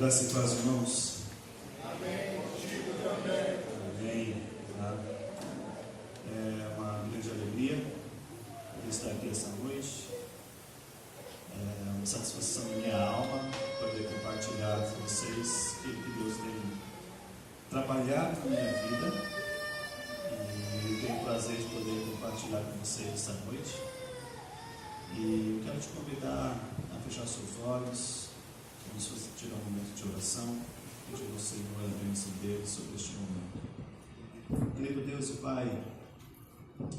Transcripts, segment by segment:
Graça e paz, irmãos. Amém. Contigo também. Amém. É uma grande alegria estar aqui essa noite. É uma satisfação da minha alma poder compartilhar com vocês o que Deus tem trabalhado na minha vida. E eu tenho o prazer de poder compartilhar com vocês essa noite. E eu quero te convidar a fechar seus olhos. Vamos tirar um momento de oração, pedir ao Senhor a bênção dele sobre este momento. Querido Deus e Pai,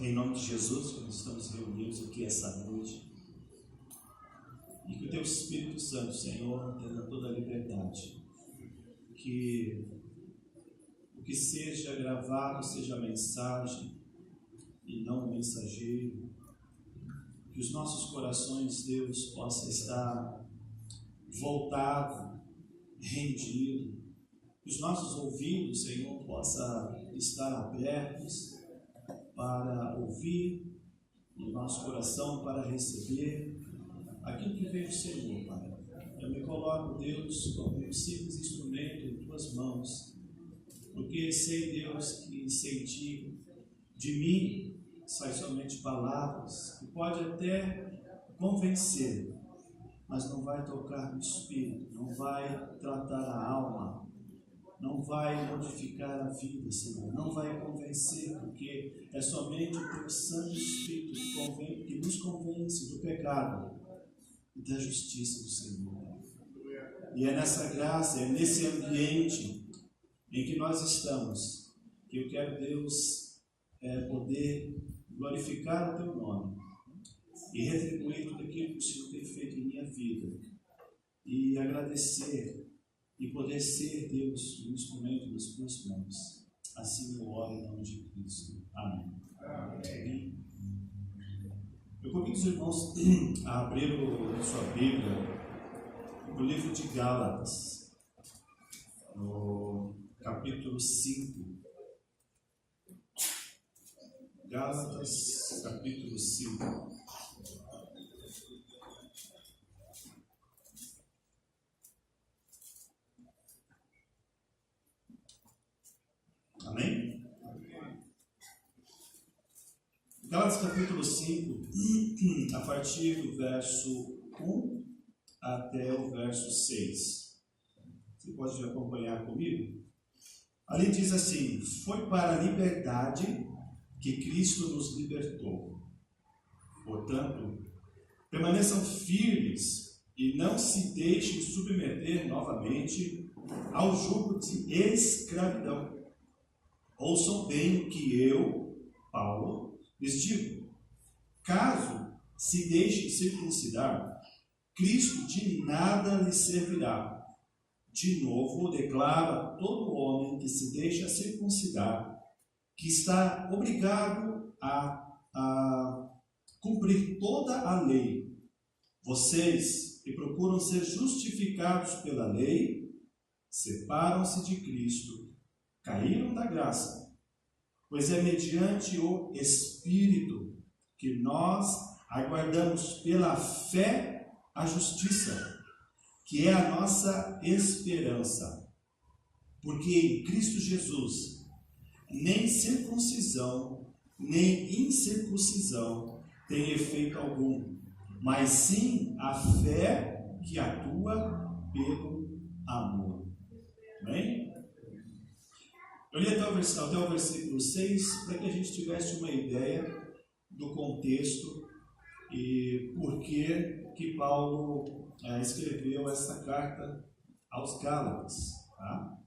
em nome de Jesus, nós estamos reunidos aqui essa noite, e que o Teu Espírito Santo, Senhor, tenha toda a liberdade, que o que seja gravado seja a mensagem e não o mensageiro, que os nossos corações, Deus, possa estar voltado, rendido, que os nossos ouvidos, Senhor, possam estar abertos para ouvir, e o nosso coração para receber aquilo que vem do Senhor, Pai. Eu me coloco, Deus, como um simples instrumento em Tuas mãos, porque sei, Deus, que sem Ti, de mim, saem somente palavras que pode até convencer, mas não vai tocar no espírito, não vai tratar a alma, não vai modificar a vida, Senhor, não vai convencer, porque é somente o Teu Santo Espírito que nos convence do pecado e da justiça do Senhor. E é nessa graça, é nesse ambiente em que nós estamos, que eu quero, Deus, poder glorificar o Teu nome e retribuir tudo aquilo que o Senhor tem feito em minha vida, e agradecer e poder ser, Deus, um instrumento das Tuas mãos. Assim eu oro em nome de Cristo. Amém. Amém. Eu convido os irmãos a abrir a sua Bíblia no livro de Gálatas, no capítulo 5. Gálatas, capítulo 5. Amém? Gálatas capítulo 5, a partir do verso 1 até o verso 6. Você pode acompanhar comigo? Ali diz assim: foi para a liberdade que Cristo nos libertou. Portanto, permaneçam firmes e não se deixem submeter novamente ao jugo de escravidão. Ouçam bem o que eu, Paulo, lhes digo. Caso se deixem circuncidar, Cristo de nada lhes servirá. De novo, declara todo homem que se deixa circuncidar, que está obrigado a cumprir toda a lei. Vocês, que procuram ser justificados pela lei, separam-se de Cristo, caíram da graça, pois é mediante o Espírito que nós aguardamos pela fé a justiça, que é a nossa esperança. Porque em Cristo Jesus, nem circuncisão, nem incircuncisão tem efeito algum, mas sim a fé que atua pelo amor. Amém? Eu li até o versículo 6 para que a gente tivesse uma ideia do contexto e por que Paulo escreveu essa carta aos Gálatas. Tá?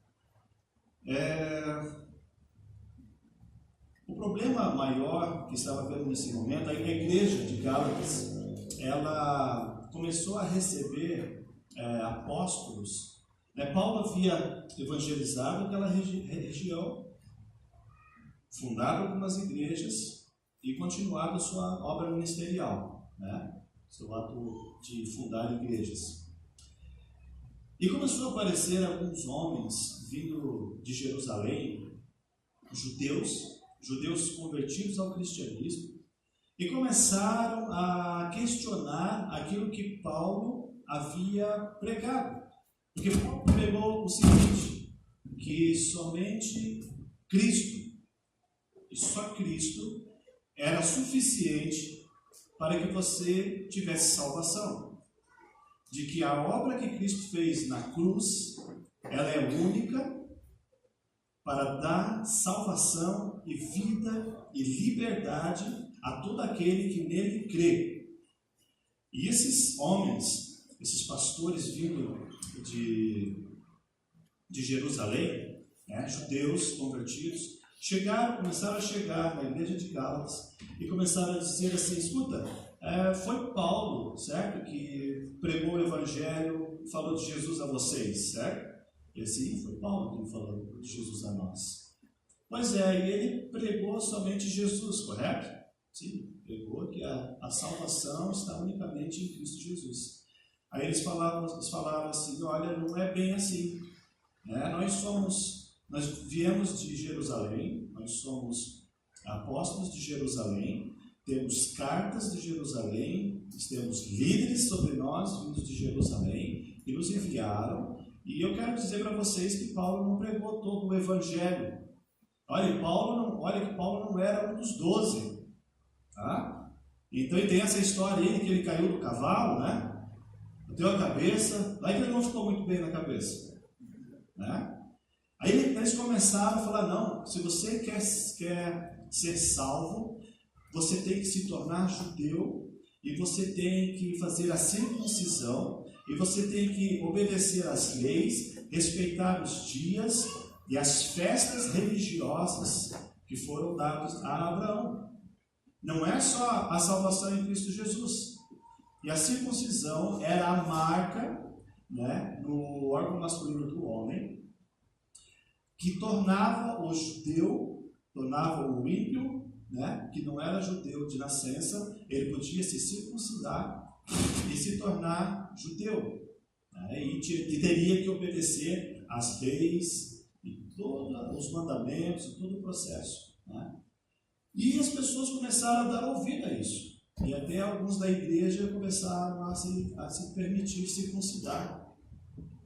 O problema maior que estava havendo nesse momento, a igreja de Gálatas, ela começou a receber apóstolos. Paulo havia evangelizado aquela região, fundado algumas igrejas e continuado a sua obra ministerial, seu ato de fundar igrejas. E começou a aparecer alguns homens vindo de Jerusalém, judeus convertidos ao cristianismo, e começaram a questionar aquilo que Paulo havia pregado. Porque Paulo pregou o seguinte, que somente Cristo, e só Cristo, era suficiente para que você tivesse salvação. De que a obra que Cristo fez na cruz, ela é única para dar salvação e vida e liberdade a todo aquele que nele crê. E esses homens, esses pastores vindo de Jerusalém, judeus convertidos, começaram a chegar na igreja de Gálatas e começaram a dizer assim: escuta, foi Paulo, certo, que pregou o evangelho, falou de Jesus a vocês, certo? E assim, foi Paulo que falou de Jesus a nós. Pois é, e ele pregou somente Jesus, correto? Sim, pregou que a salvação está unicamente em Cristo Jesus. Aí eles falavam assim: olha, não é bem assim, nós viemos de Jerusalém, nós somos apóstolos de Jerusalém, temos cartas de Jerusalém, temos líderes sobre nós vindos de Jerusalém que nos enviaram, e eu quero dizer para vocês que Paulo não pregou todo o evangelho. Olha que Paulo não era um dos 12, tá? Então ele tem essa história aí que ele caiu do cavalo, bateu a cabeça, daí que ele não ficou muito bem na cabeça, Aí eles começaram a falar: não, se você quer ser salvo, você tem que se tornar judeu, e você tem que fazer a circuncisão, e você tem que obedecer às leis, respeitar os dias e as festas religiosas que foram dadas a Abraão. Não é só a salvação em Cristo Jesus. E a circuncisão era a marca, no órgão masculino do homem, que tornava o judeu, tornava o ímpio, que não era judeu de nascença, ele podia se circuncidar e se tornar judeu, e teria que obedecer às leis e todos os mandamentos e todo o processo, E as pessoas começaram a dar ouvido a isso, e até alguns da igreja começaram a se permitir circuncidar,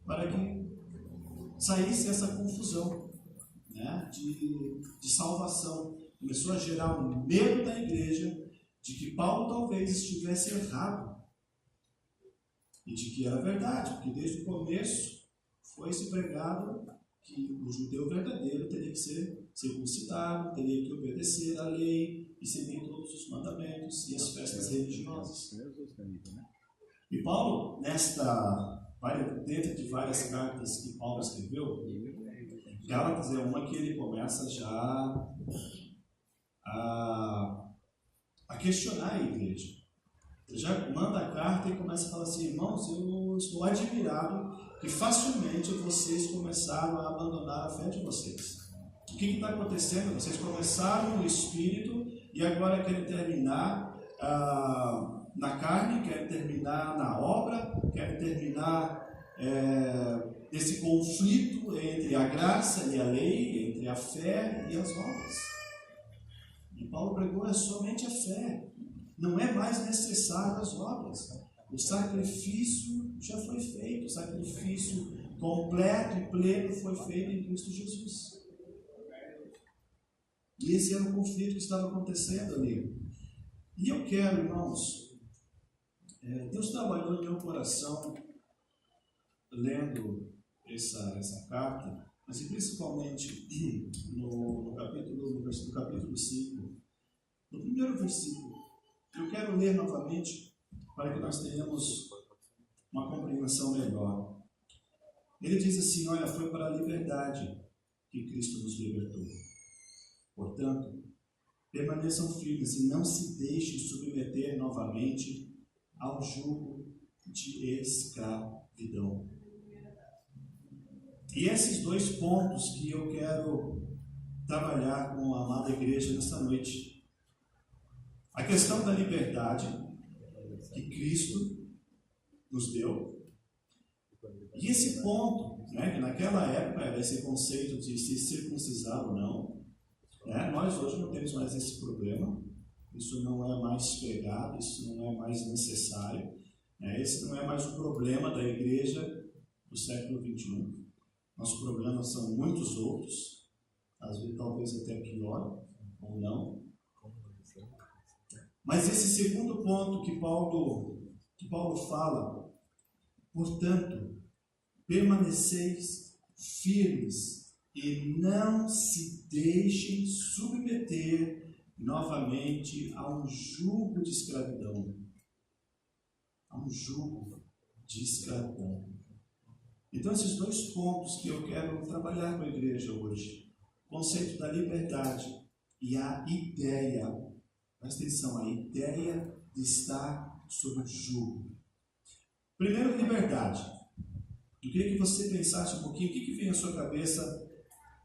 para que saísse essa confusão, de salvação. Começou a gerar um medo da igreja de que Paulo talvez estivesse errado, e de que era verdade, porque desde o começo foi-se pregado que o judeu verdadeiro teria que ser circuncidado, teria que obedecer à lei e seguir todos os mandamentos e as festas religiosas. E Paulo, dentro de várias cartas que Paulo escreveu, Gálatas é uma que ele começa já a questionar a igreja. Ele já manda a carta e começa a falar assim: irmãos, eu estou admirado que facilmente vocês começaram a abandonar a fé de vocês. O que está acontecendo? Vocês começaram no Espírito e agora querem terminar na carne, querem terminar na obra, querem terminar nesse conflito entre a graça e a lei, entre a fé e as obras. E Paulo pregou: é somente a fé. Não é mais necessário as obras. O sacrifício já foi feito. O sacrifício completo e pleno foi feito em Cristo Jesus. E esse era o conflito que estava acontecendo ali. E eu quero, irmãos, Deus trabalhou no meu coração lendo essa carta, mas principalmente no capítulo 5, no primeiro versículo. Eu quero ler novamente para que nós tenhamos uma compreensão melhor. Ele diz assim: olha, foi para a liberdade que Cristo nos libertou. Portanto, permaneçam firmes e não se deixem submeter novamente ao jugo de escravidão. E esses dois pontos que eu quero trabalhar com a amada igreja nesta noite. A questão da liberdade que Cristo nos deu. E esse ponto, que naquela época era esse conceito de se circuncisar ou não. Nós hoje não temos mais esse problema. Isso não é mais pregado, isso não é mais necessário. Esse não é mais o problema da igreja do século XXI. Nossos problemas são muitos outros, às vezes talvez até pior, ou não. Mas esse segundo ponto que Paulo fala, portanto, permaneceis firmes e não se deixem submeter novamente a um jugo de escravidão. A um jugo de escravidão. Então, esses dois pontos que eu quero trabalhar com a igreja hoje, o conceito da liberdade e a ideia, presta atenção, a ideia de estar sob o jugo. Primeiro, liberdade. Eu queria que você pensasse um pouquinho, o que vem à sua cabeça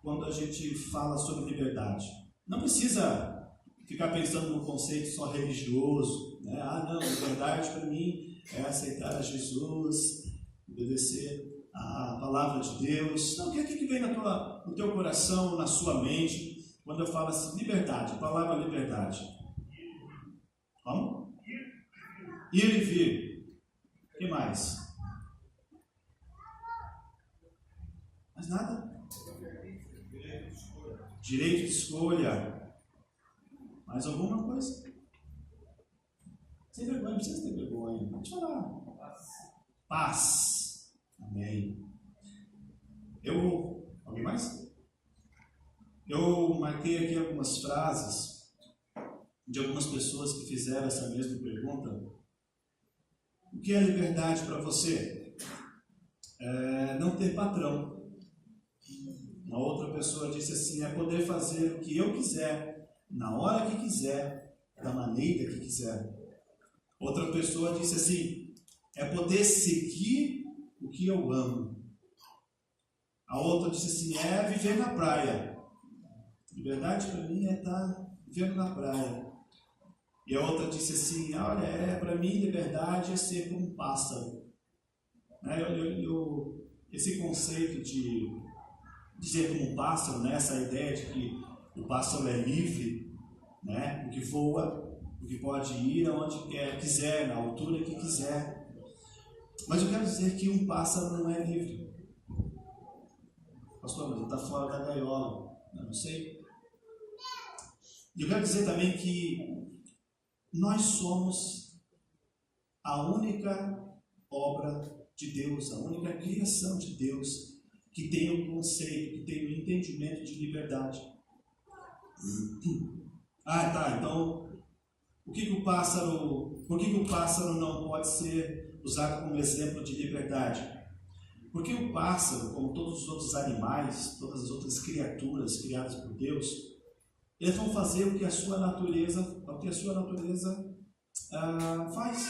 quando a gente fala sobre liberdade? Não precisa ficar pensando no conceito só religioso, né? Não, liberdade para mim é aceitar a Jesus, obedecer a palavra de Deus. Não, o que vem no teu coração, na sua mente, quando eu falo assim, liberdade, a palavra liberdade? Como? Ir e vir. O que mais? Mais nada? Direito de escolha. Mais alguma coisa? Sem vergonha, não precisa ter vergonha. Pode falar. Paz. Amém. Alguém mais? Eu marquei aqui algumas frases de algumas pessoas que fizeram essa mesma pergunta. O que é liberdade para você? Não ter patrão. Uma outra pessoa disse assim, é poder fazer o que eu quiser, na hora que quiser, da maneira que quiser. Outra pessoa disse assim, é poder seguir o que eu amo. A outra disse assim, é viver na praia. Liberdade para mim é estar vivendo na praia. E a outra disse assim, olha, para mim liberdade é ser como um pássaro. Esse conceito de ser como um pássaro, né? Essa ideia de que o pássaro é livre, né? O que voa, o que pode ir aonde quiser, na altura que quiser. Mas eu quero dizer que um pássaro não é livre. Pastor, mas ele está fora da gaiola. Eu não sei. E eu quero dizer também que nós somos a única obra de Deus, a única criação de Deus que tem o conceito, que tem o entendimento de liberdade. Então, por que o pássaro não pode ser usado como exemplo de liberdade? Porque o pássaro, como todos os outros animais, todas as outras criaturas criadas por Deus, eles vão fazer o que a sua natureza faz.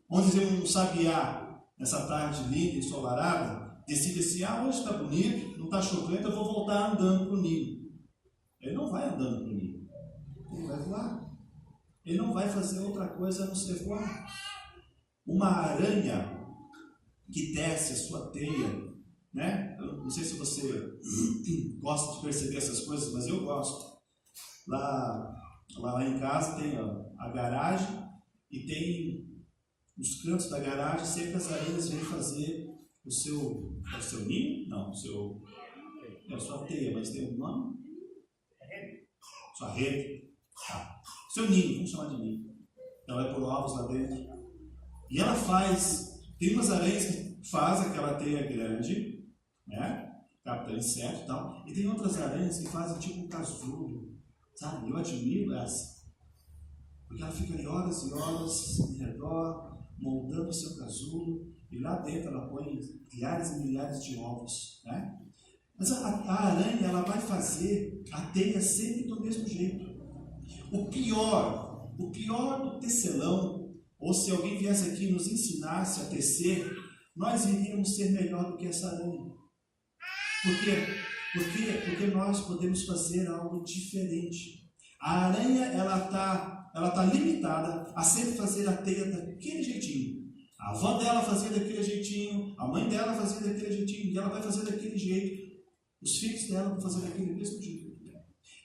Vamos dizer, um sabiá, nessa tarde linda e ensolarada, decide assim, hoje está bonito, não está chovendo, eu vou voltar andando para o ninho. Ele não vai andando para o ninho, ele vai voar. Ele não vai fazer outra coisa a não ser voar. Uma aranha que tece a sua teia, né? Eu não sei se você gosta de perceber essas coisas, mas eu gosto. Lá em casa tem a garagem e tem nos cantos da garagem, sempre as aranhas vêm fazer o seu ninho? Não, a sua teia, mas tem um nome? Sua rede. Seu ninho, vamos chamar de ninho. Ela vai pôr ovos lá dentro. E ela tem umas aranhas que fazem aquela teia grande, né? Capta inseto e tal. E tem outras aranhas que fazem tipo um casulo, sabe? Eu admiro essa. Porque ela fica ali horas e horas em redor, moldando o seu casulo. E lá dentro ela põe milhares e milhares de ovos, né? Mas a aranha, ela vai fazer a teia sempre do mesmo jeito. O pior do tecelão, ou se alguém viesse aqui nos ensinasse a tecer, nós iríamos ser melhor do que essa aranha. Por quê? Porque nós podemos fazer algo diferente. A aranha, ela tá limitada a sempre fazer a teia daquele jeitinho. A avó dela fazia daquele jeitinho, a mãe dela fazia daquele jeitinho, e ela vai fazer daquele jeito. Os filhos dela vão fazer daquele mesmo jeito.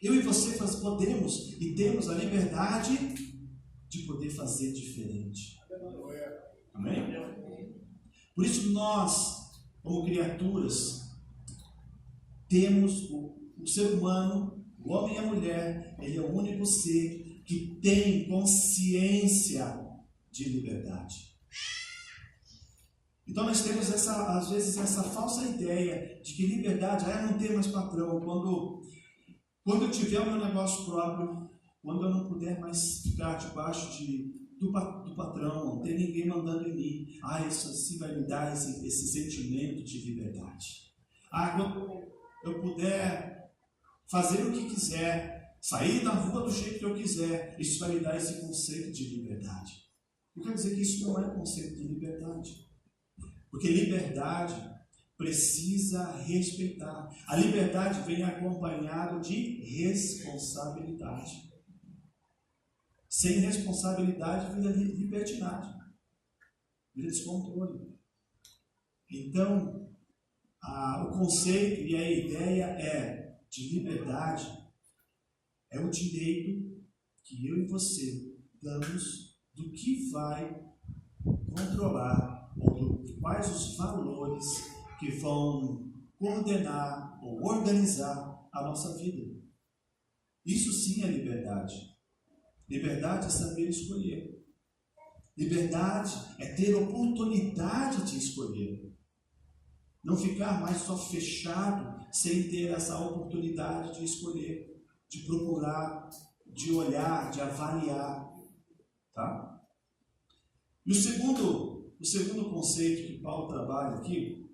Eu e você podemos e temos a liberdade de poder fazer diferente. Amém? Por isso nós como criaturas, temos o ser humano, o homem e a mulher, ele é o único ser que tem consciência de liberdade. Então nós temos às vezes essa falsa ideia de que liberdade é não ter mais patrão. Quando eu tiver o meu negócio próprio, quando eu não puder mais ficar debaixo do patrão, não ter ninguém mandando em mim, isso assim vai me dar esse sentimento de liberdade. Quando eu puder fazer o que quiser, sair da rua do jeito que eu quiser, isso vai me dar esse conceito de liberdade. Eu quero dizer que isso não é conceito de liberdade. Porque liberdade precisa respeitar. A liberdade vem acompanhada de responsabilidade. Sem responsabilidade vira libertinagem, vira descontrole. Então, o conceito e a ideia de liberdade é o direito que eu e você damos do que vai controlar, ou quais os valores que vão coordenar ou organizar a nossa vida. Isso sim é liberdade. Liberdade é saber escolher. Liberdade é ter oportunidade de escolher. Não ficar mais só fechado sem ter essa oportunidade de escolher, de procurar, de olhar, de avaliar. Tá? E o segundo conceito que Paulo trabalha aqui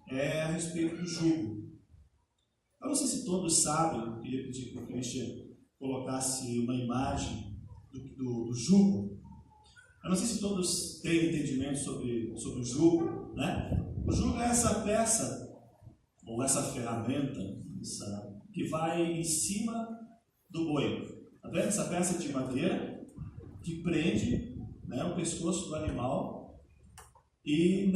é a respeito do jugo. Eu não sei se todos sabem, eu queria pedir que o Christian colocasse uma imagem do jugo. Eu não sei se todos têm entendimento sobre o jugo, né? O jugo é essa peça, ou essa ferramenta, que vai em cima do boi. Está vendo essa peça de madeira que prende, né, o pescoço do animal e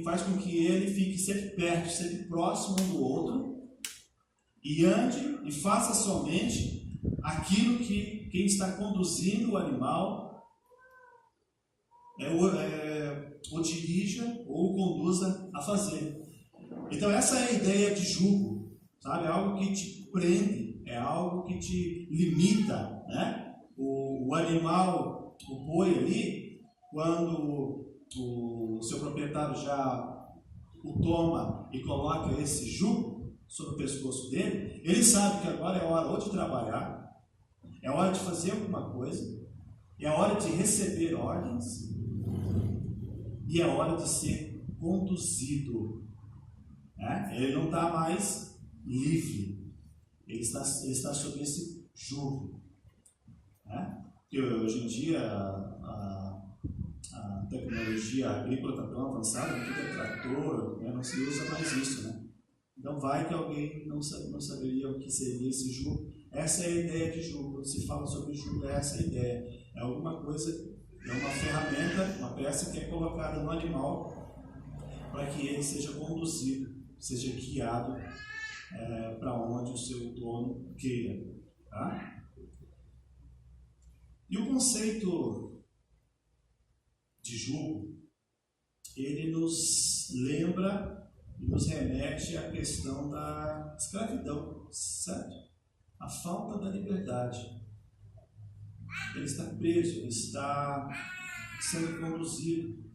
faz com que ele fique sempre perto, sempre próximo um do outro e ande e faça somente aquilo que quem está conduzindo o animal o dirija ou o conduza a fazer. Então essa é a ideia de jugo, sabe? É algo que te prende, é algo que te limita, né? O animal, o boi ali, quando o seu proprietário já o toma e coloca esse jugo sobre o pescoço dele, ele sabe que agora é hora ou de trabalhar, é hora de fazer alguma coisa, é hora de receber ordens e é hora de ser conduzido. Né? Ele não está mais livre, ele está sob esse jugo. Né? Porque hoje em dia a tecnologia agrícola está tão avançada, tudo é trator, né? Não se usa mais isso. Né? Então vai que alguém não saberia o que seria esse jugo. Essa é a ideia de jugo. Quando se fala sobre jugo, é essa a ideia. É alguma coisa, é uma ferramenta, uma peça que é colocada no animal para que ele seja conduzido, seja guiado para onde o seu dono queira. Tá? E o conceito de jugo, ele nos lembra e nos remete à questão da escravidão, certo? A falta da liberdade. Ele está preso, ele está sendo conduzido.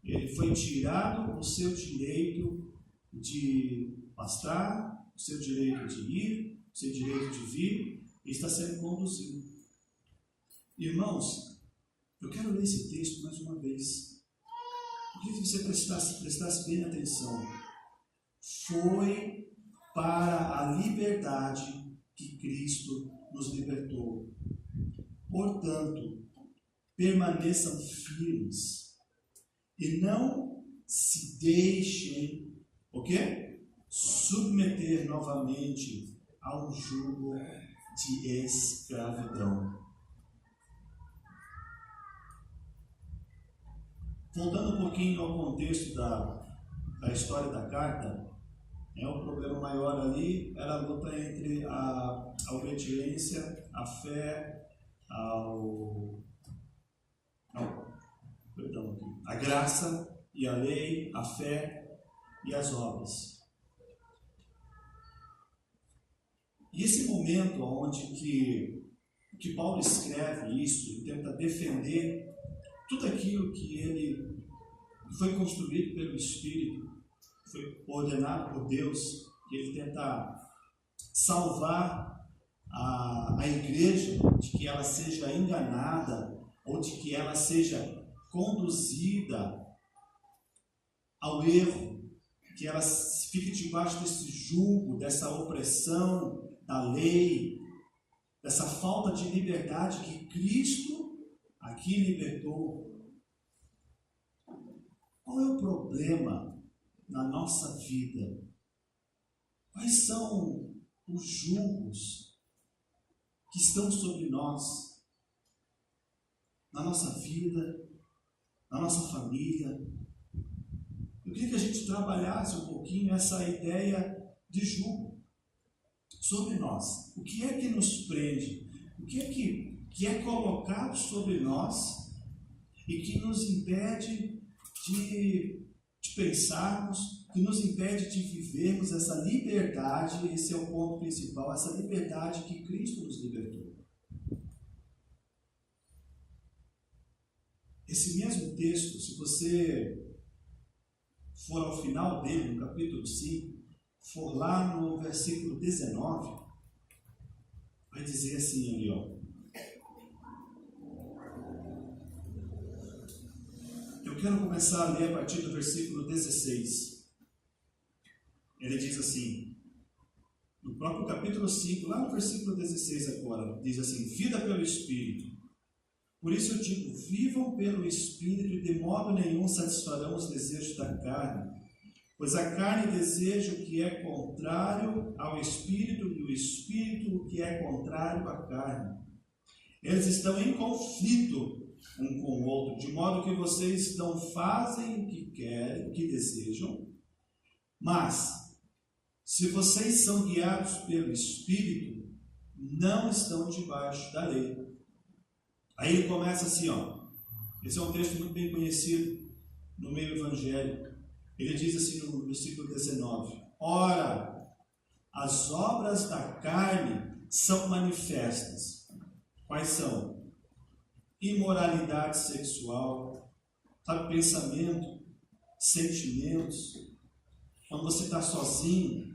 Ele foi tirado o seu direito de pastar, o seu direito de ir, o seu direito de vir, e está sendo conduzido. Irmãos, eu quero ler esse texto mais uma vez. Eu queria que você prestasse bem atenção. Foi para a liberdade que Cristo nos libertou. Portanto, permaneçam firmes e não se deixem, o quê? Submeter novamente a um jugo de escravidão. Voltando um pouquinho ao contexto da história da carta, o problema maior ali era a luta entre a obediência, a fé, a graça e a lei, a fé e as obras. E esse momento onde que Paulo escreve isso e tenta defender tudo aquilo que ele foi construído pelo Espírito, foi ordenado por Deus, que ele tenta salvar a igreja de que ela seja enganada ou de que ela seja conduzida ao erro, que ela fique debaixo desse jugo, dessa opressão da lei, dessa falta de liberdade que Cristo aqui libertou. Qual é o problema na nossa vida? Quais são os jugos que estão sobre nós, na nossa vida, na nossa família? Eu queria que a gente trabalhasse um pouquinho essa ideia de jugo sobre nós. O que é que nos prende? O que é colocado sobre nós e que nos impede de pensarmos, que nos impede de vivermos essa liberdade? Esse é o ponto principal, essa liberdade que Cristo nos libertou. Esse mesmo texto, se você for ao final dele, no capítulo 5, for lá no versículo 19, vai dizer assim ali, ó. Eu quero começar a ler a partir do versículo 16. Ele diz assim, no próprio capítulo 5, lá no versículo 16 agora, diz assim: vida pelo Espírito. Por isso eu digo, vivam pelo Espírito e de modo nenhum satisfarão os desejos da carne. Pois a carne deseja o que é contrário ao Espírito e o Espírito o que é contrário à carne. Eles estão em conflito um com o outro, de modo que vocês não fazem o que querem, o que desejam. Mas, se vocês são guiados pelo Espírito, não estão debaixo da lei. Aí ele começa assim, ó. Esse é um texto muito bem conhecido no meio evangélico. Ele diz assim no versículo 19: ora, as obras da carne são manifestas. Quais são? Imoralidade sexual, sabe, pensamento, sentimentos. Quando você está sozinho,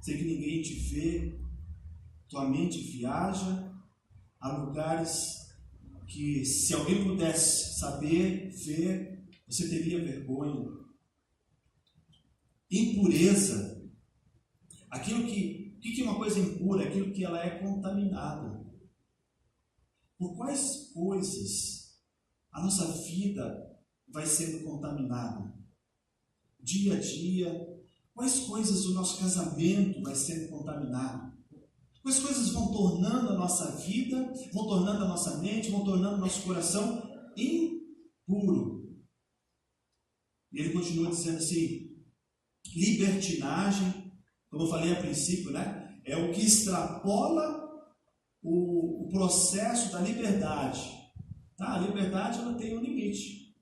sem que ninguém te vê, tua mente viaja a lugares que, se alguém pudesse saber, ver, você teria vergonha. Impureza, aquilo que é uma coisa impura? Aquilo que ela é contaminada. Por quais coisas a nossa vida vai sendo contaminada? Dia a dia, quais coisas o nosso casamento vai sendo contaminado? Quais coisas vão tornando a nossa vida, vão tornando a nossa mente, vão tornando o nosso coração impuro? E ele continua dizendo assim: libertinagem, como eu falei a princípio, né? É o que extrapola o processo da liberdade. Tá? A liberdade, ela tem um limite.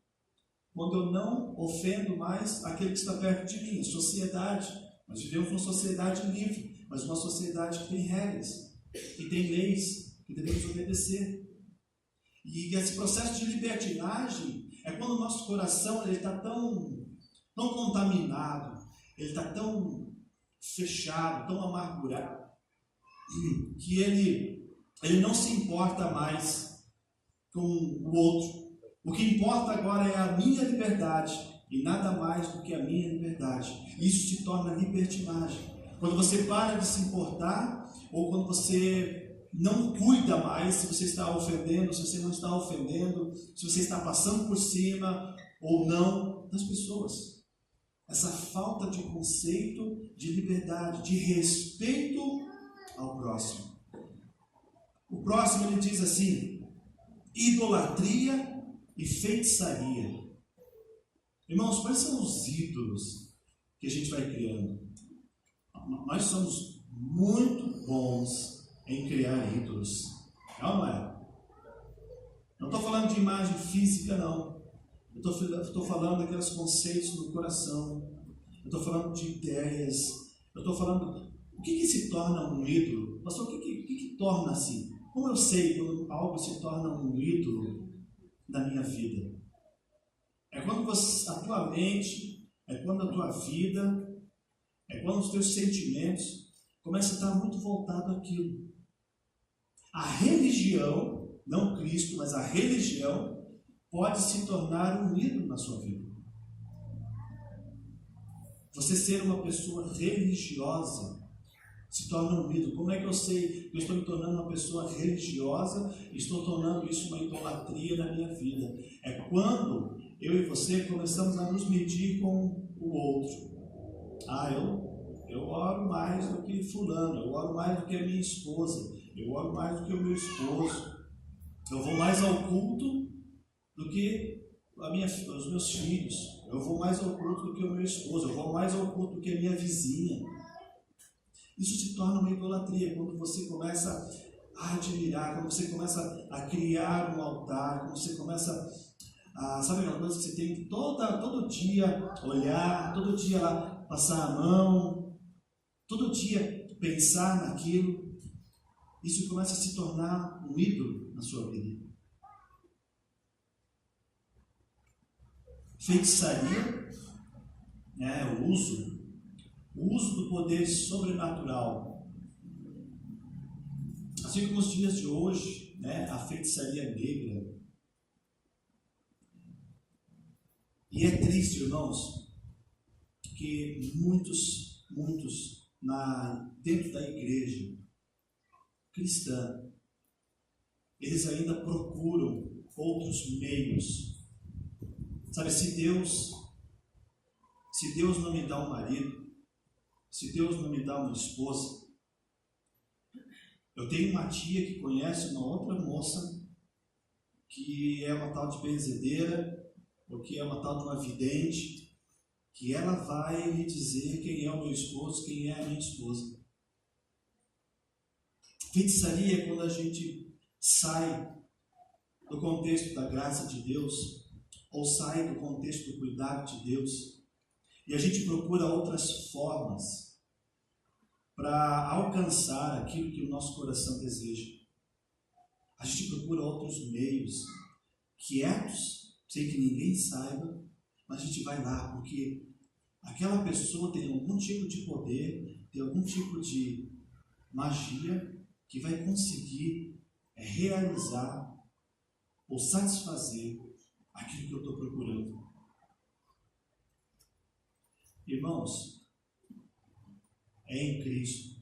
Quando eu não ofendo mais aquele que está perto de mim, a sociedade. Nós vivemos uma sociedade livre, mas uma sociedade que tem regras, que tem leis, que devemos obedecer. E esse processo de libertinagem é quando o nosso coração está tão contaminado, ele está tão fechado, tão amargurado, que ele não se importa mais com o outro. O que importa agora é a minha liberdade e nada mais do que a minha liberdade. Isso te torna libertinagem. Quando você para de se importar, ou quando você não cuida mais se você está ofendendo, se você não está ofendendo, se você está passando por cima ou não das pessoas. Essa falta de conceito de liberdade, de respeito ao próximo. O próximo, ele diz assim: idolatria e feitiçaria. Irmãos, quais são os ídolos que a gente vai criando? Nós somos muito bons em criar ídolos. Não é? Não estou falando de imagem física, não. Eu estou falando daqueles conceitos no coração. Eu estou falando de ideias. Eu estou falando... O que se torna um ídolo? Pastor, o que torna assim? Como eu sei quando algo se torna um ídolo na minha vida? É quando a tua mente, é quando a tua vida, é quando os teus sentimentos começam a estar muito voltados àquilo. A religião, não Cristo, mas a religião, pode se tornar um ídolo na sua vida. Você ser uma pessoa religiosa se torna um ídolo. Como é que eu sei que eu estou me tornando uma pessoa religiosa e estou tornando isso uma idolatria na minha vida? É quando eu e você começamos a nos medir com o outro. Eu oro mais do que fulano, eu oro mais do que a minha esposa, eu oro mais do que o meu esposo, eu vou mais ao culto do que os meus filhos, eu vou mais ao culto do que o meu esposo, eu vou mais ao culto do que a minha vizinha. Isso se torna uma idolatria quando você começa a admirar, quando você começa a criar um altar, quando você começa a, sabe aquela coisa que você tem que todo dia olhar, todo dia lá passar a mão, todo dia pensar naquilo. Isso começa a se tornar um ídolo na sua vida. Feitiçaria, o uso do poder sobrenatural. Assim como os dias de hoje, a feitiçaria negra. E é triste, irmãos, que muitos dentro da igreja cristã, eles ainda procuram outros meios. Sabe, se Deus não me dá um marido, se Deus não me dá uma esposa, eu tenho uma tia que conhece uma outra moça que é uma tal de benzedeira, ou que é uma tal de uma vidente, que ela vai me dizer quem é o meu esposo, quem é a minha esposa. Feitiçaria é quando a gente sai do contexto da graça de Deus, ou sai do contexto do cuidado de Deus, e a gente procura outras formas para alcançar aquilo que o nosso coração deseja. A gente procura outros meios, quietos, sem que ninguém saiba, mas a gente vai lá porque aquela pessoa tem algum tipo de poder, tem algum tipo de magia que vai conseguir realizar ou satisfazer aquilo que eu estou procurando. Irmãos, é em Cristo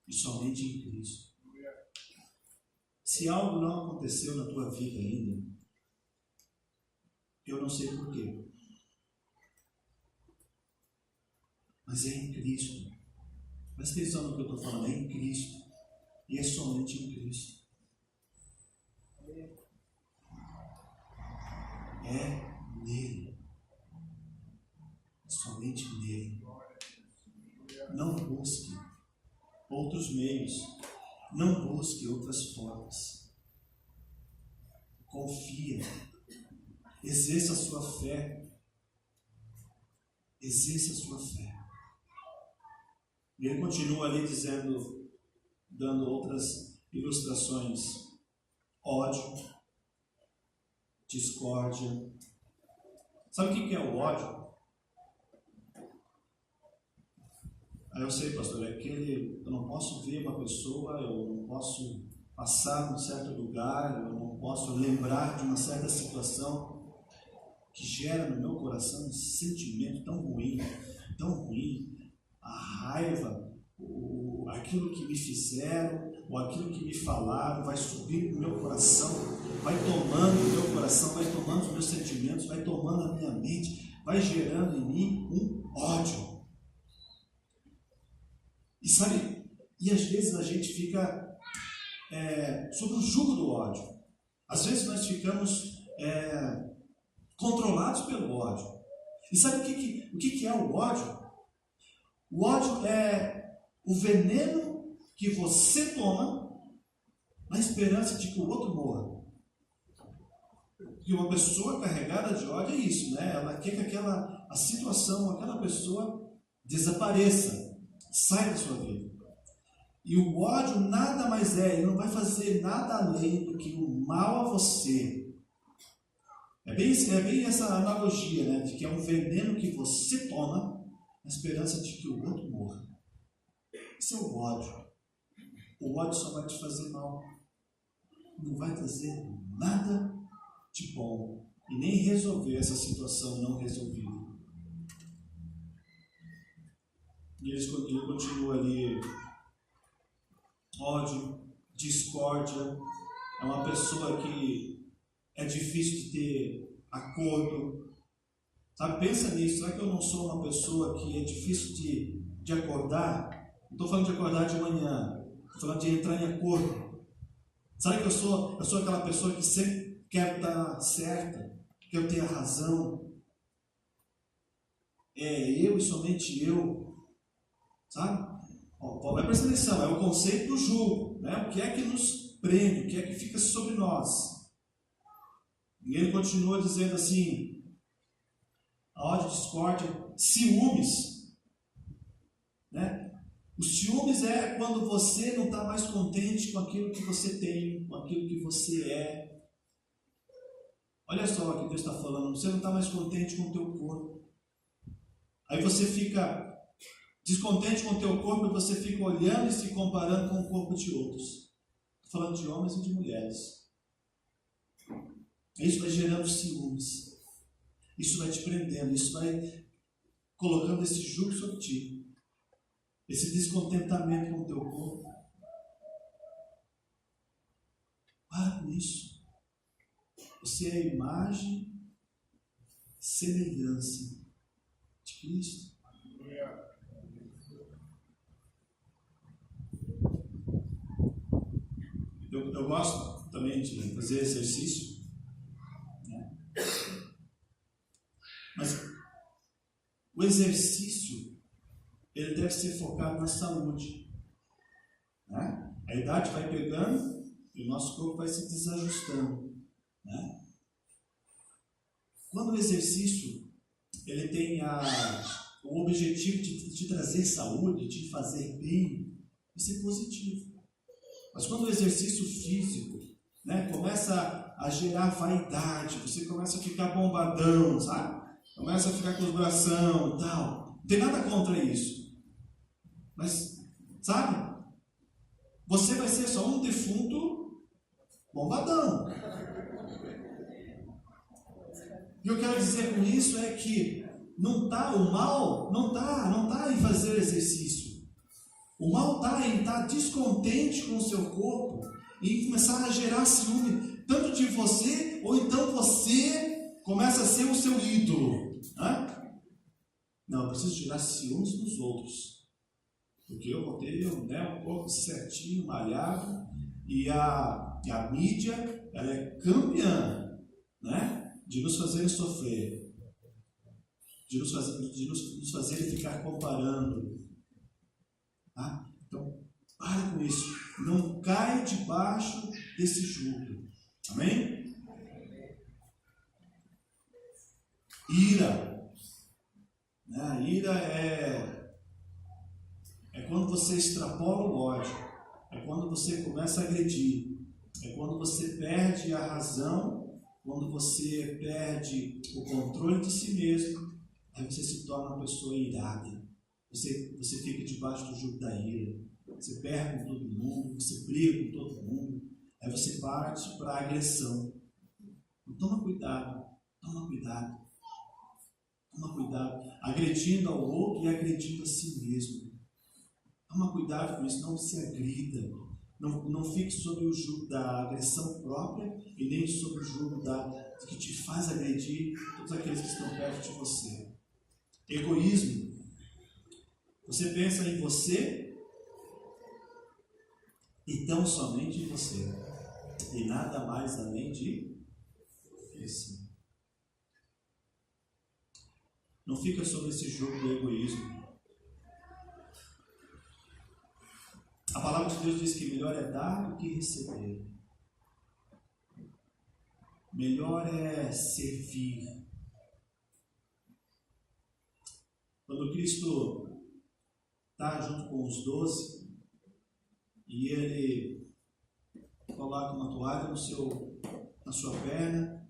e somente em Cristo. Se algo não aconteceu na tua vida ainda, eu não sei porquê, mas é em Cristo. Presta atenção no que eu estou falando, é em Cristo e é somente em Cristo. É nele, somente nele. Não busque outros meios, não busque outras formas. Confia, exerça a sua fé, exerça a sua fé. E ele continua ali dizendo, dando outras ilustrações: ódio, discórdia. Sabe o que é o ódio? Eu sei, pastor, é aquele, eu não posso ver uma pessoa, eu não posso passar num certo lugar, eu não posso lembrar de uma certa situação que gera no meu coração um sentimento tão ruim, a raiva, aquilo que me fizeram, ou aquilo que me falaram, vai subir no meu coração, vai tomando o meu coração, vai tomando os meus sentimentos, vai tomando a minha mente, vai gerando em mim um ódio. E sabe, e às vezes a gente fica sob o jugo do ódio. Às vezes nós ficamos controlados pelo ódio. E sabe o que é o ódio? O ódio é o veneno que você toma na esperança de que o outro morra. Porque uma pessoa carregada de ódio é isso, né? Ela quer que a situação, aquela pessoa desapareça, saia da sua vida. E o ódio nada mais é, ele não vai fazer nada além do que o mal a você. É bem essa analogia, né? De que é um veneno que você toma na esperança de que o outro morra. Isso é o ódio. O ódio só vai te fazer mal. Não vai trazer nada de bom e nem resolver essa situação não resolvida. E ele continua ali: ódio, discórdia, é uma pessoa que é difícil de ter acordo. Sabe, pensa nisso. Será que eu não sou uma pessoa que é difícil de acordar? Não estou falando de acordar de manhã, estou falando de entrar em acordo. Sabe que eu sou aquela pessoa que sempre quero estar certa, quero ter a razão. É eu e somente eu. Sabe? Vai prestar atenção, é o conceito do julgo, né? O que é que nos prende, o que é que fica sobre nós. E ele continua dizendo assim: a ódio, discórdia, ciúmes, né? Os ciúmes é quando você não está mais contente com aquilo que você tem, com aquilo que você é. Olha só o que Deus está falando, você não está mais contente com o teu corpo. Aí você fica descontente com o teu corpo e você fica olhando e se comparando com o corpo de outros. Estou falando de homens e de mulheres. Isso vai gerando ciúmes. Isso vai te prendendo, isso vai colocando esse jugo sobre ti. Esse descontentamento com o teu corpo. Para com isso. Você é a imagem, semelhança de Cristo. Eu gosto também de fazer exercício, né? Mas o exercício ele deve ser focado na saúde, né? A idade vai pegando e o nosso corpo vai se desajustando, né? Quando o exercício ele tem o objetivo de te trazer saúde, de te fazer bem, isso é positivo. Mas quando o exercício físico, né, começa a gerar vaidade, você começa a ficar bombadão, sabe? Começa a ficar com os bração e tal. Não tem nada contra isso. Mas, sabe? Você vai ser só um defunto bombadão. E eu quero dizer com isso é que o mal não tá em fazer exercício. O mal está em estar descontente com o seu corpo e começar a gerar ciúme, tanto de você, ou então você começa a ser o seu ídolo. Né? Não, eu preciso gerar ciúmes nos outros. Porque eu vou ter um corpo certinho, malhado, e a mídia ela é campeã, né, de nos fazer sofrer, de nos fazer ficar comparando. Tá? Então, para com isso. Não cai debaixo desse jugo. Amém? Ira. A ira é quando você extrapola o ódio. É quando você começa a agredir. É quando você perde a razão. Quando você perde o controle de si mesmo. Aí você se torna uma pessoa irada. Você fica debaixo do jugo da ira. Você perde com todo mundo, você briga com todo mundo. Aí você parte para a agressão. Então, toma cuidado. Agredindo ao outro e agredindo a si mesmo. Toma cuidado com isso, não se agrida. Não fique sob o jugo da agressão própria e nem sob o jugo que te faz agredir todos aqueles que estão perto de você. Egoísmo. Você pensa em você e tão somente em você. E nada mais além de você. Não fica sob esse jugo do egoísmo. A palavra de Deus diz que melhor é dar do que receber. melhor é servir. Quando Cristo está junto com os 12 e ele coloca uma toalha na sua perna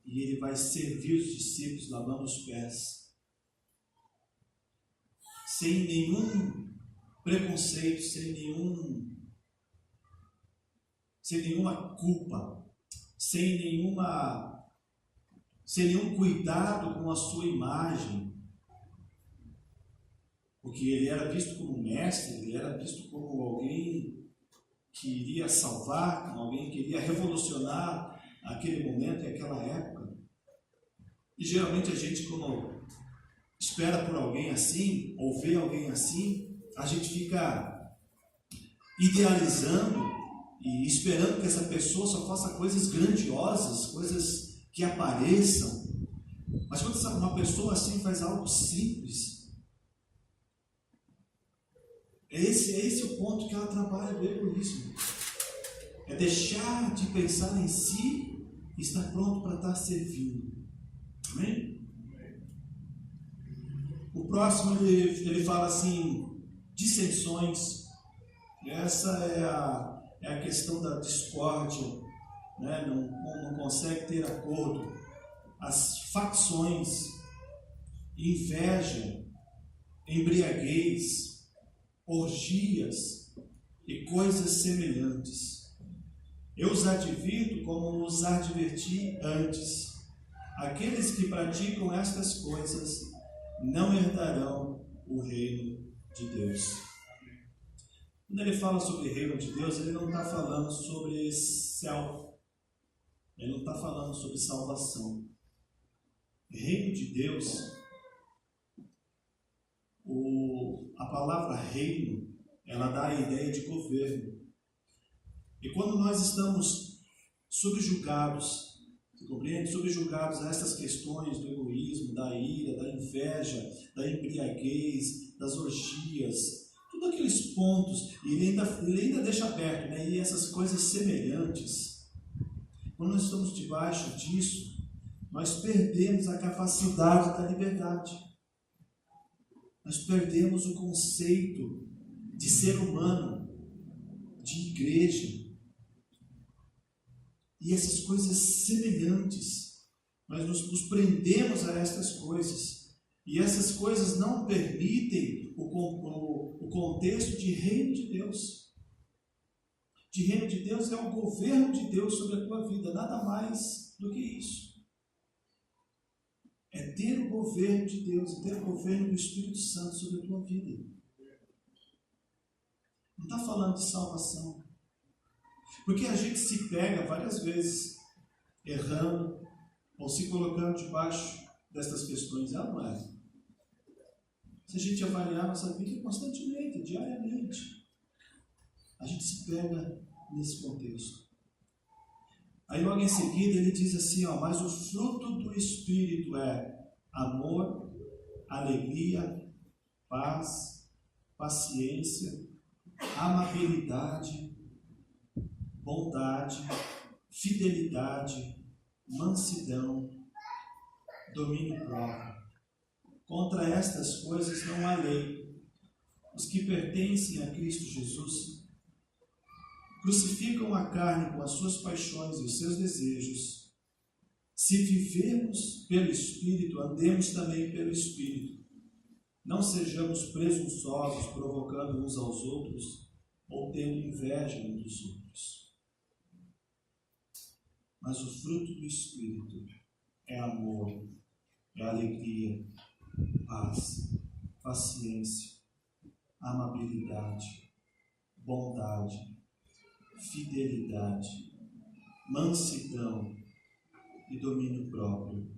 e ele vai servir os discípulos lavando os pés, sem nenhum preconceito, sem nenhuma culpa, sem nenhum cuidado com a sua imagem, porque ele era visto como um mestre, ele era visto como alguém que iria salvar, como alguém que iria revolucionar aquele momento e aquela época. E geralmente a gente, quando espera por alguém assim, ou vê alguém assim, a gente fica idealizando e esperando que essa pessoa só faça coisas grandiosas, coisas que apareçam. Mas quando uma pessoa assim faz algo simples, é esse o ponto que ela trabalha do egoísmo. É deixar de pensar em si e estar pronto para estar servindo. Amém? O próximo ele fala assim, dissensões. Essa é a questão da discórdia, né? Não consegue ter acordo. As facções, inveja, embriaguez, orgias e coisas semelhantes. Eu os advirto como os adverti antes. Aqueles que praticam estas coisas não herdarão o reino de Deus. Quando ele fala sobre o reino de Deus, ele não está falando sobre céu. Ele não está falando sobre salvação. Reino de Deus, a palavra reino, ela dá a ideia de governo. E quando nós estamos subjugados, você compreende? Subjugados a essas questões do egoísmo, da ira, da inveja, da embriaguez, das orgias, todos aqueles pontos, e ele ainda deixa aberto, né? E essas coisas semelhantes, quando nós estamos debaixo disso, nós perdemos a capacidade da liberdade. Nós perdemos o conceito de ser humano, de igreja. E essas coisas semelhantes, nós nos prendemos a estas coisas. E essas coisas não permitem o contexto de reino de Deus. De reino de Deus é o governo de Deus sobre a tua vida, nada mais do que isso. É ter o governo de Deus, ter o governo do Espírito Santo sobre a tua vida. Não está falando de salvação. Porque a gente se pega várias vezes errando ou se colocando debaixo destas questões. Ela não é. Se a gente avaliar nossa vida constantemente, diariamente, a gente se pega nesse contexto. Aí logo em seguida ele diz assim, mas o fruto do Espírito é amor, alegria, paz, paciência, amabilidade, bondade, fidelidade, mansidão, domínio próprio. Contra estas coisas não há lei. Os que pertencem a Cristo Jesus crucificam a carne com as suas paixões e os seus desejos. Se vivermos pelo Espírito, andemos também pelo Espírito. Não sejamos presunçosos, provocando uns aos outros ou tendo inveja uns dos outros. Mas o fruto do Espírito é amor, é alegria, paz, paciência, amabilidade, bondade, fidelidade, mansidão e domínio próprio.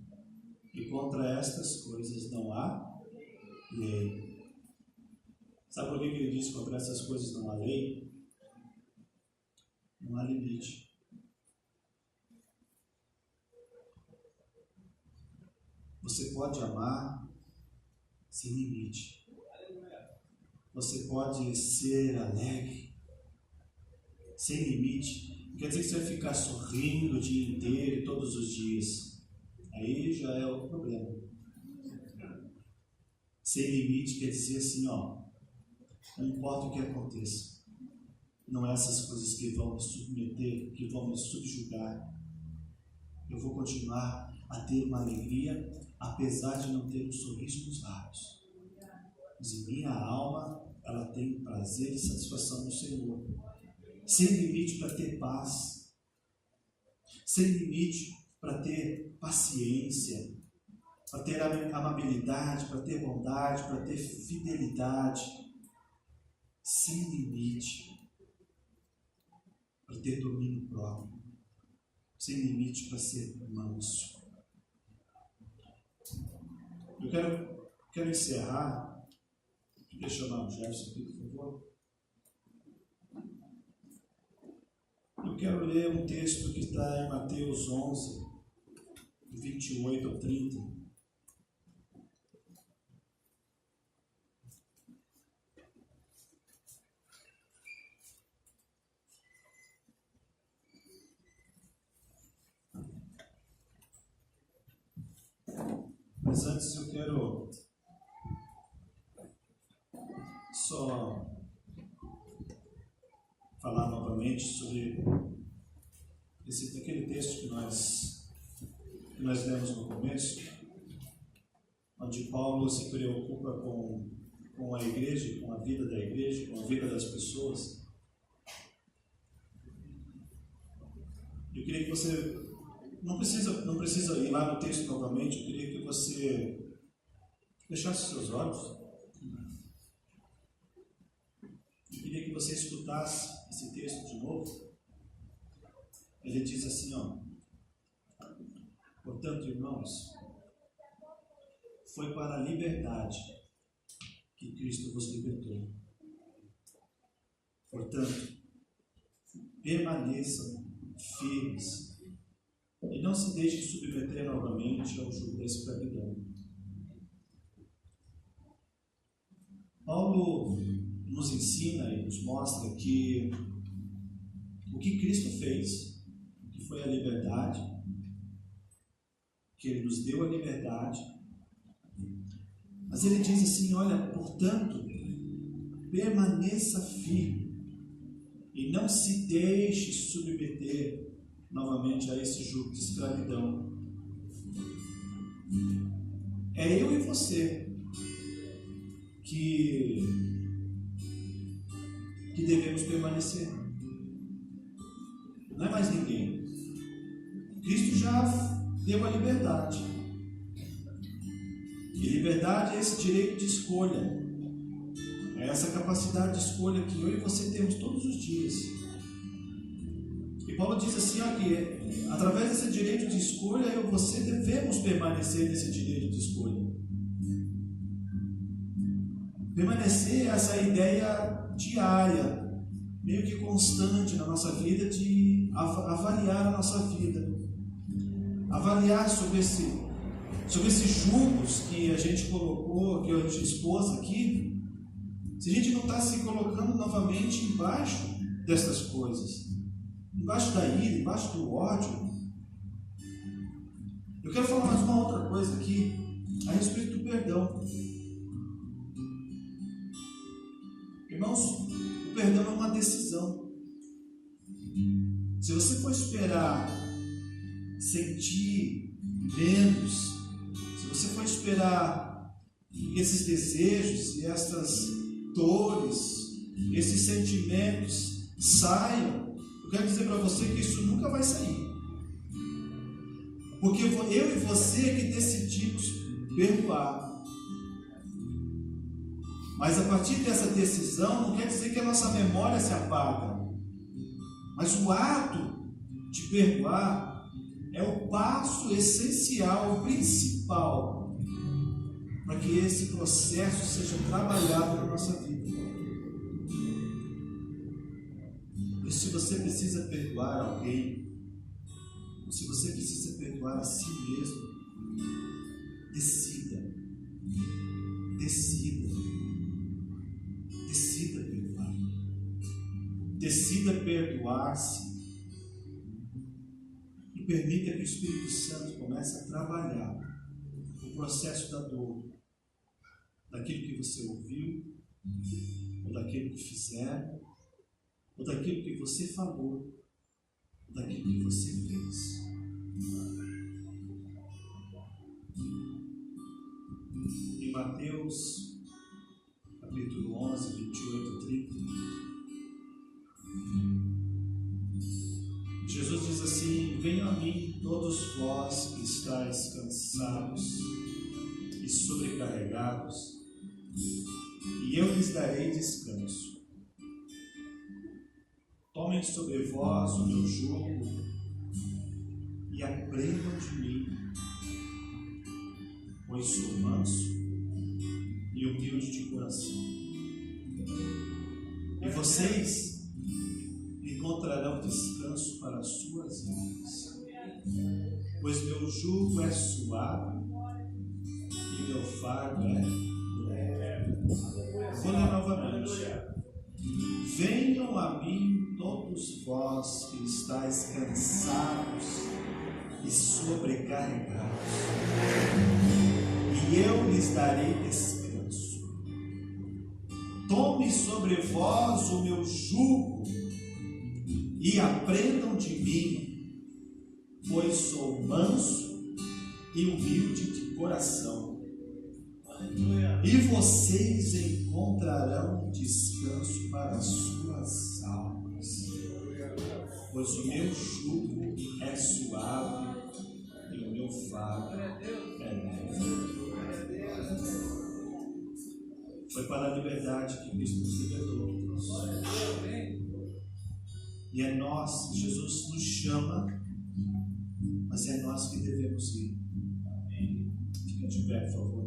E contra estas coisas não há lei. Sabe por que ele diz que contra essas coisas não há lei? Não há limite. Você pode amar sem limite. Você pode ser alegre sem limite. quer dizer que você vai ficar sorrindo o dia inteiro, todos os dias. Aí já é outro problema. Sem limite quer dizer assim, ó, não importa o que aconteça, não é essas coisas que vão me submeter, que vão me subjugar. Eu vou continuar a ter uma alegria, apesar de não ter um sorriso nos lábios. Mas em minha alma, ela tem prazer e satisfação no Senhor. Sem limite para ter paz. Sem limite para ter paciência, para ter amabilidade, para ter bondade, para ter fidelidade. Sem limite para ter domínio próprio. Sem limite para ser manso. Eu quero encerrar. Deixa eu chamar o Jefferson aqui, por favor. Eu quero ler um texto que está em Mateus 11, 28 ao 30. Mas antes eu quero só falar novamente sobre aquele texto que nós lemos no começo, onde Paulo se preocupa com a igreja, com a vida da igreja, com a vida das pessoas. Eu queria que você não precisa ir lá no texto novamente. Eu queria que você fechasse seus olhos. Eu queria que você escutasse esse texto de novo. Ele diz assim, ó: portanto, irmãos, foi para a liberdade que Cristo vos libertou. Portanto, permaneçam firmes e não se deixem submeter novamente ao jugo da escravidão. Paulo nos ensina e nos mostra que o que Cristo fez, que foi a liberdade, que Ele nos deu a liberdade, mas Ele diz assim, olha, portanto, permaneça firme e não se deixe submeter novamente a esse jugo de escravidão. É eu e você que devemos permanecer. Não é mais ninguém. Cristo já deu a liberdade. E liberdade é esse direito de escolha. É essa capacidade de escolha que eu e você temos todos os dias. E Paulo diz assim, ó, que através desse direito de escolha, eu e você devemos permanecer nesse direito de escolha. Permanecer essa ideia diária, meio que constante na nossa vida, de avaliar a nossa vida. Avaliar sobre esses julgos que a gente colocou, que a gente expôs aqui, se a gente não está se colocando novamente embaixo dessas coisas, embaixo da ira, embaixo do ódio. Eu quero falar mais uma outra coisa aqui, a respeito do perdão. Irmãos, o perdão é uma decisão. Se você for esperar sentir menos, se você for esperar esses desejos e essas dores, esses sentimentos saiam, eu quero dizer para você que isso nunca vai sair. Porque eu e você é que decidimos perdoar. Mas a partir dessa decisão, não quer dizer que a nossa memória se apaga. Mas o ato de perdoar é o passo essencial, o principal, para que esse processo seja trabalhado na nossa vida. E se você precisa perdoar alguém, ou se você precisa perdoar a si mesmo, decida. Decida perdoar. Decida perdoar-se permita que o Espírito Santo comece a trabalhar o processo da dor, daquilo que você ouviu, ou daquilo que fizeram, ou daquilo que você falou, ou daquilo que você fez. Em Mateus, capítulo 11, 28 a 30, Jesus diz assim: venham a mim todos vós que estáis cansados e sobrecarregados, e eu lhes darei descanso. Tomem sobre vós o meu jugo e aprendam de mim, pois sou manso e humilde de coração. E vocês encontrarão descanso para as suas almas, pois meu jugo é suave e meu fardo é leve. Vou ler novamente. Venham a mim todos vós que estáis cansados e sobrecarregados, e eu lhes darei descanso. Tome sobre vós o meu jugo e aprendam de mim, pois sou manso e humilde de coração, e vocês encontrarão descanso para as suas almas, pois o meu jugo é suave e o meu fardo é leve. Foi para a liberdade que Cristo nos libertou. E é nós, Jesus nos chama, mas é nós que devemos ir. Fica de pé, por favor.